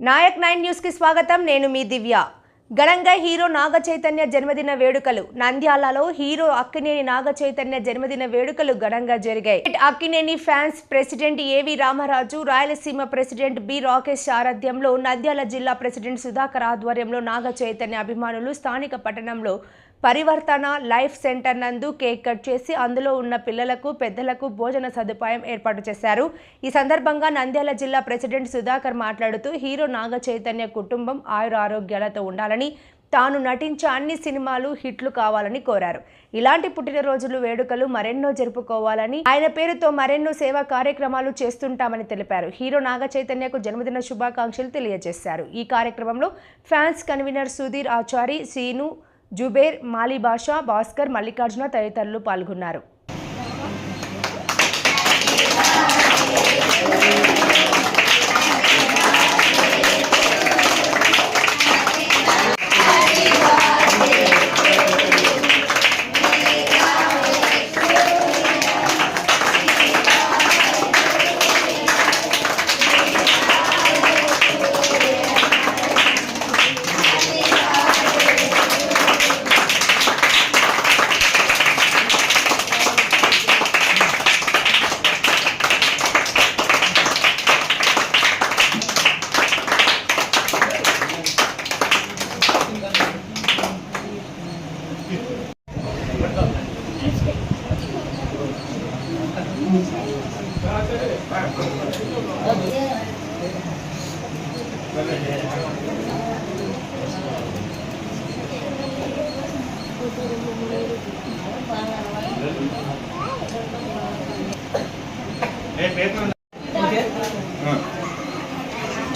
Naik 9 news కి స్వాగతం. నేను మీ దివ్య. ఘనంగా హీరో నాగ చైతన్య జన్మదిన వేడుకలు. నంద్యాలలో హీరో అక్కినేని నాగ చైతన్య జన్మదిన వేడుకలు ఘనంగా జరిగాయి. అక్కినేని ఫ్యాన్స్ ప్రెసిడెంట్ ఏవి రామరాజు, రాయలసీమ ప్రెసిడెంట్ బి రాకేష్ సారథ్యంలో, నంద్యాల జిల్లా ప్రెసిడెంట్ సుధాకర్ ఆధ్వర్యంలో నాగ చైతన్య అభిమానులు స్థానిక పట్టణంలో పరివర్తన లైఫ్ సెంటర్ నందు కేక్ కట్ చేసి అందులో ఉన్న పిల్లలకు పెద్దలకు భోజన సదుపాయం ఏర్పాటు చేశారు. ఈ సందర్భంగా నంద్యాల జిల్లా ప్రెసిడెంట్ సుధాకర్ మాట్లాడుతూ హీరో నాగ చైతన్య కుటుంబం ఆయురారోగ్యాలతో ఉండాలని, తాను నటించే అన్ని సినిమాలు హిట్లు కావాలని కోరారు. ఇలాంటి పుట్టినరోజులు వేడుకలు మరెన్నో జరుపుకోవాలని, ఆయన పేరుతో మరెన్నో సేవా కార్యక్రమాలు చేస్తుంటామని తెలిపారు. హీరో నాగ చైతన్యకు జన్మదిన శుభాకాంక్షలు తెలియజేశారు. ఈ కార్యక్రమంలో ఫ్యాన్స్ కన్వీనర్ సుధీర్ ఆచారి, సీను, జుబేర్, మాలి బాషా, భాస్కర్, మల్లికార్జున తదితరులు పాల్గొన్నారు.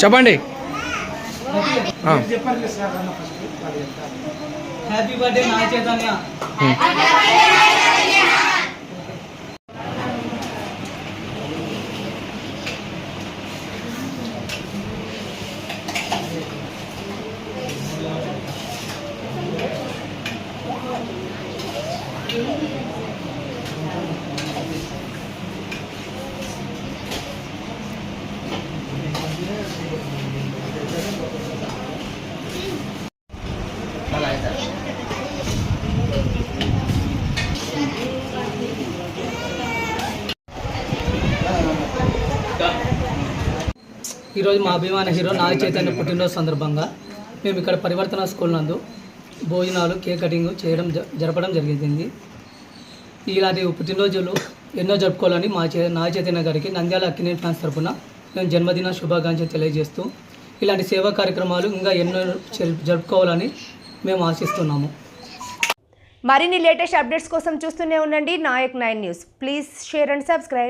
చెప్పండి. Happy birthday Naga Chaitanya. ఈరోజు మా అభిమాన హీరో నాగ చైతన్య పుట్టినరోజు సందర్భంగా మేము ఇక్కడ పరివర్తన స్కూల్ నందు భోజనాలు, కేక్ కటింగ్ జరపడం జరిగింది. ఇలాంటి పుట్టినరోజులు ఎన్నో జరుపుకోవాలని నాగ చైతన్య గారికి నంద్యాల అక్కినేని ఫ్యాన్స్ తరఫున మేము జన్మదిన శుభాకాంక్షలు తెలియజేస్తూ ఇలాంటి సేవా కార్యక్రమాలు ఇంకా ఎన్నో జరుపుకోవాలని మేము ఆశిస్తున్నాము. మరిన్ని లేటెస్ట్ అప్డేట్స్ కోసం చూస్తూనే ఉండండి Nayak 9 news. Please share and subscribe.